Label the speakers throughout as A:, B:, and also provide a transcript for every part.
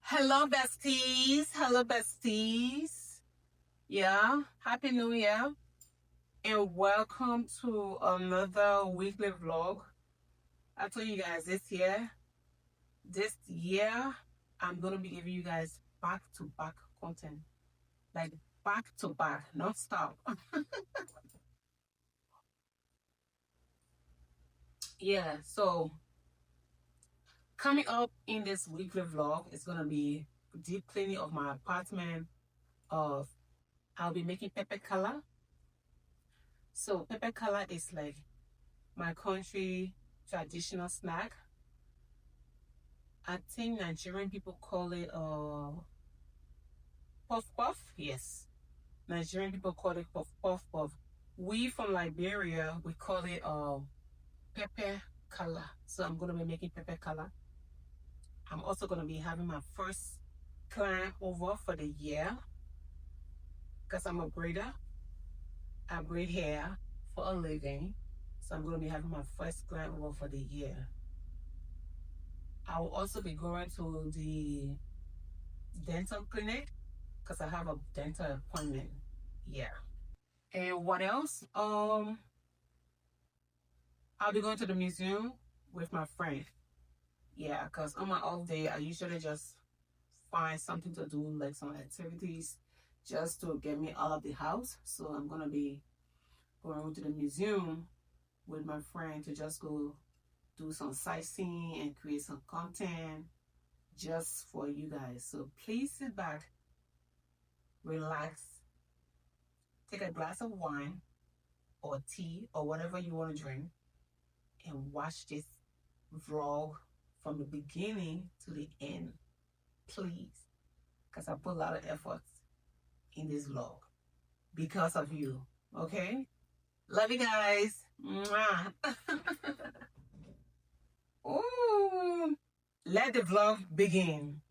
A: Hello, besties. Hello, besties. Yeah, Happy New Year and welcome to another weekly vlog. I told you guys this year, I'm gonna be giving you guys back to back content, like back to back, non stop. Yeah, so coming up in this weekly vlog is gonna be deep cleaning of my apartment. Of I'll be making pepper color. So pepper color is like my country traditional snack. I think Nigerian people call it puff puff. Yes, Nigerian people call it puff puff. We from Liberia we call it pepper color. So I'm gonna be making pepper color. I'm also gonna be having my first client over for the year because I'm a braider. I braid hair for a living. So I'm gonna be having my first client over for the year. I will also be going to the dental clinic because I have a dental appointment. Yeah. And what else? I'll be going to the museum with my friend. Yeah, because on my off day, I usually just find something to do, like some activities, just to get me out of the house. So I'm gonna be going to the museum with my friend to just go do some sightseeing and create some content just for you guys. So please sit back, relax, take a glass of wine or tea or whatever you want to drink and watch this vlog from the beginning to the end, please. Because I put a lot of effort in this vlog because of you. Okay? Love you guys. Mwah. Ooh. Let the vlog begin.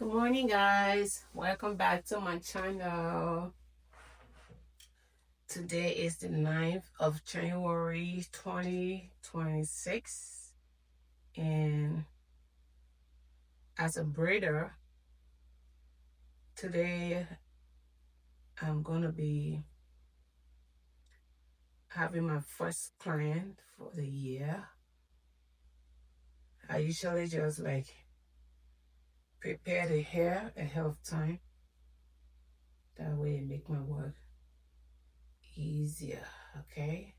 A: Good morning, guys. Welcome back to my channel. Today is the 9th of January 2026, and as a braider, today I'm gonna be having my first client for the year. I usually just like prepare the hair ahead of time. That way it make my work easier, okay?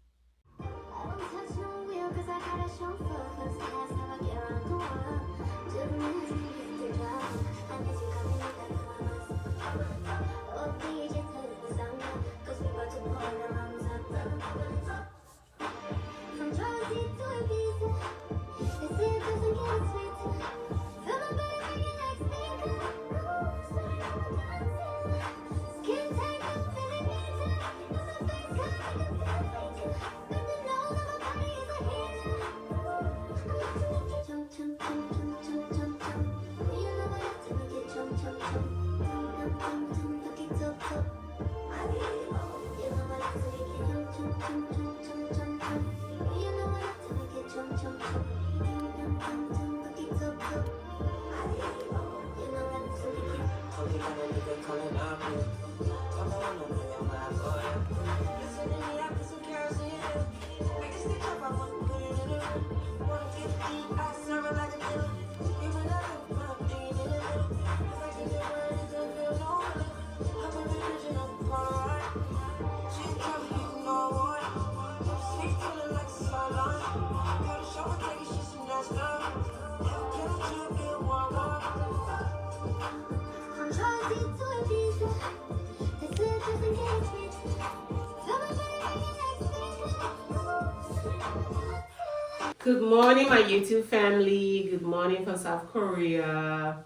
A: Good morning, my YouTube family. Good morning from South Korea.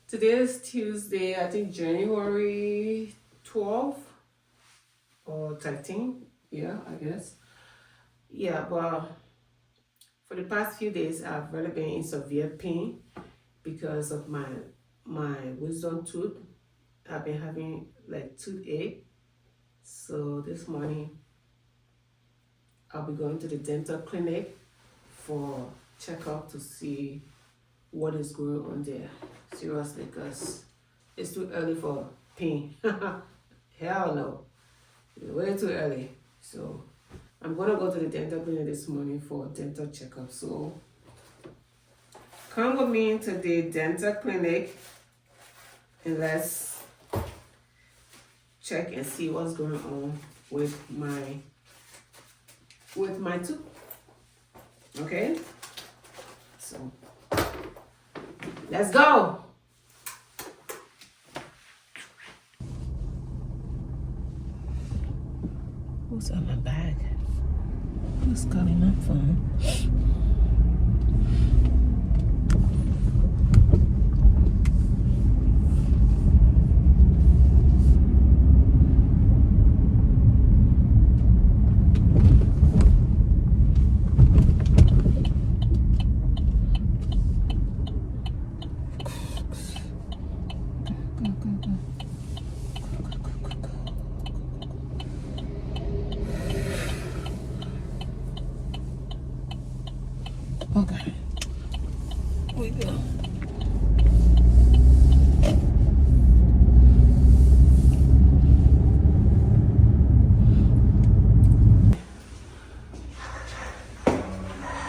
A: Today is Tuesday, I think January 12th or 13th. Yeah, I guess. Yeah, but for the past few days, I've really been in severe pain because of my wisdom tooth. I've been having like toothache. So this morning, I'll be going to the dental clinic for checkup to see what is going on there. Seriously, because it's too early for pain. Hell no. It's way too early. So I'm gonna go to the dental clinic this morning for a dental checkup. So come with me to the dental clinic and let's check and see what's going on with my tooth. Okay? So let's go. Who's on my bag? Who's calling my phone? Okay, we go.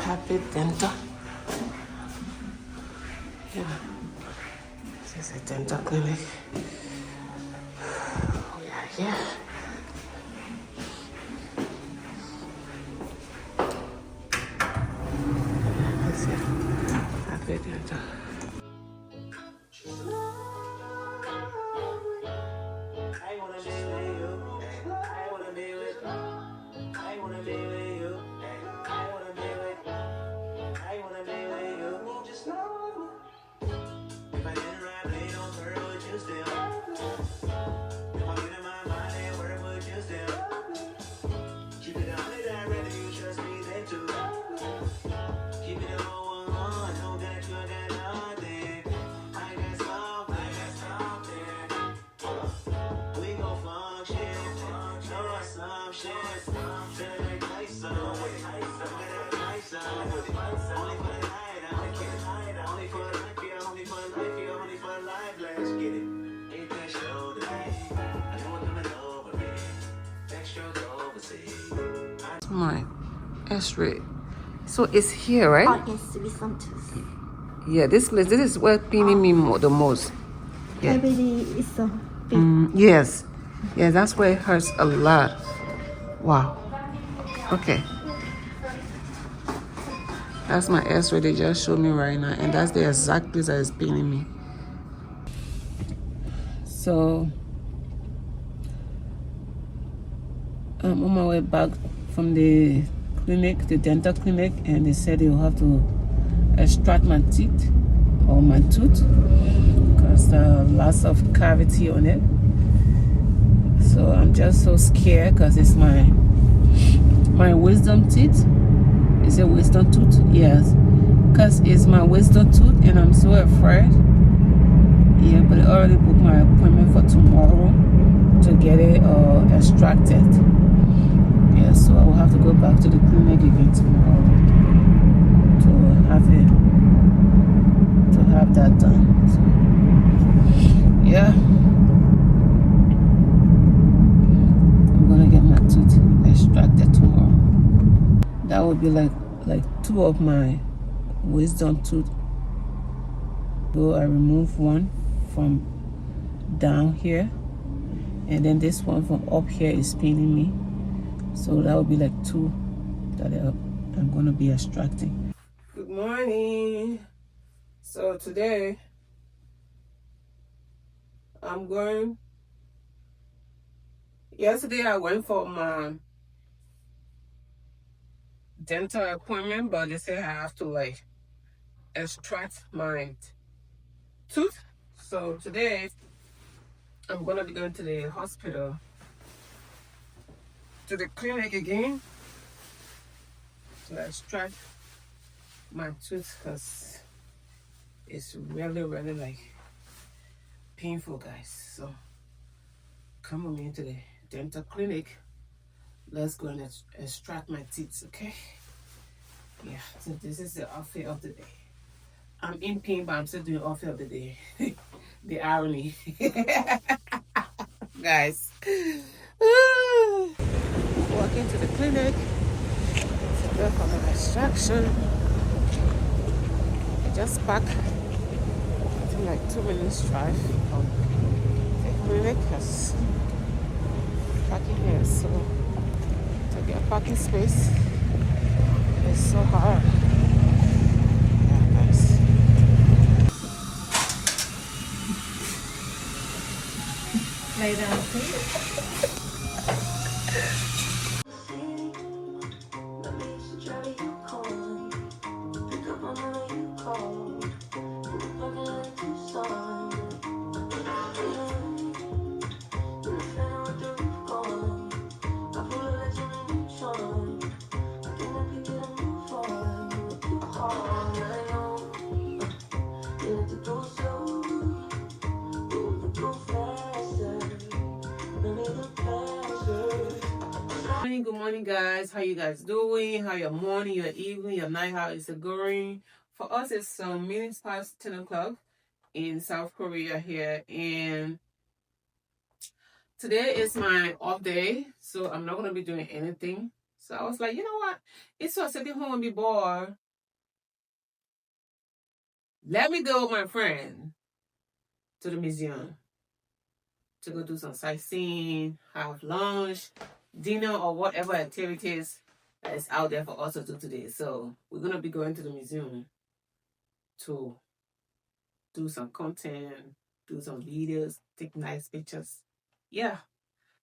A: Happy dental. Yeah, this is a dental clinic. We are here. This is happy dental. My X-ray. So it's here, right?
B: Oh, yes, with some tooth.
A: Yeah, this place, this is where pinning me the most. Yeah.
B: Everybody is so big.
A: Yes. Yeah, that's where it hurts a lot. Wow. Okay. That's my X-ray they just showed me right now. And that's the exact place that is pinning me. So, I'm on my way back from the clinic, the dental clinic. And they said they'll have to extract my teeth or my tooth. Because lots of cavity on it. So I'm just so scared because it's my wisdom teeth. Is it wisdom tooth? Yes. Because it's my wisdom tooth and I'm so afraid. Yeah, but I already booked my appointment for tomorrow to get it extracted. Yeah, so I will have to go back to the clinic again tomorrow to have that done. So, yeah. I'm gonna get my tooth extracted tomorrow. That would be like two of my wisdom tooth. So I remove one from down here, and then this one from up here is paining me. So that would be like two that I'm gonna be extracting. Good morning. So today I'm going. Yesterday I went for my dental appointment, but they say I have to like extract my tooth. So today I'm gonna be going to the hospital, to the clinic again to extract my tooth because it's really like painful, guys. So come with me to the dental clinic. Let's go and extract my teeth, okay? Yeah, so this is the outfit of the day. I'm in pain, but I'm still doing outfit of the day. The irony. Guys. Walking to the clinic to go for my extraction. I just parked. It's like 2 minutes drive from the clinic because parking here is so, to get a parking space is so hard. Yeah, guys. Lay down, please. Good morning, guys. How you guys doing? How your morning, your evening, your night, how is it going? For us, it's some minutes past 10 o'clock in South Korea here, and today is my off day, so I'm not going to be doing anything. So I was like, you know what? It's so sitting home and be bored. Let me go with my friend to the museum to go do some sightseeing, have lunch, dinner, or whatever activities that is out there for us to do today. So we're going to be going to the museum to do some content, do some videos, take nice pictures. Yeah.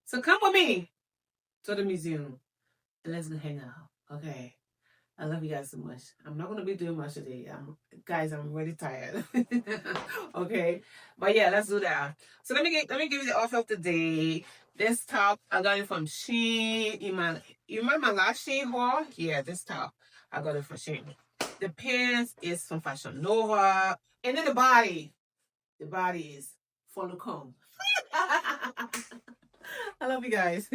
A: So come with me to the museum and let's go hang out. Okay. I love you guys so much. I'm not going to be doing much today. Guys, I'm really tired. Okay. But yeah, let's do that. So let me give you the offer of the day. This top, I got it from Shein. You remember my last Shein haul? Yeah, this top, I got it from Shein. The pants is from Fashion Nova. And then the body is for the comb. I love you guys.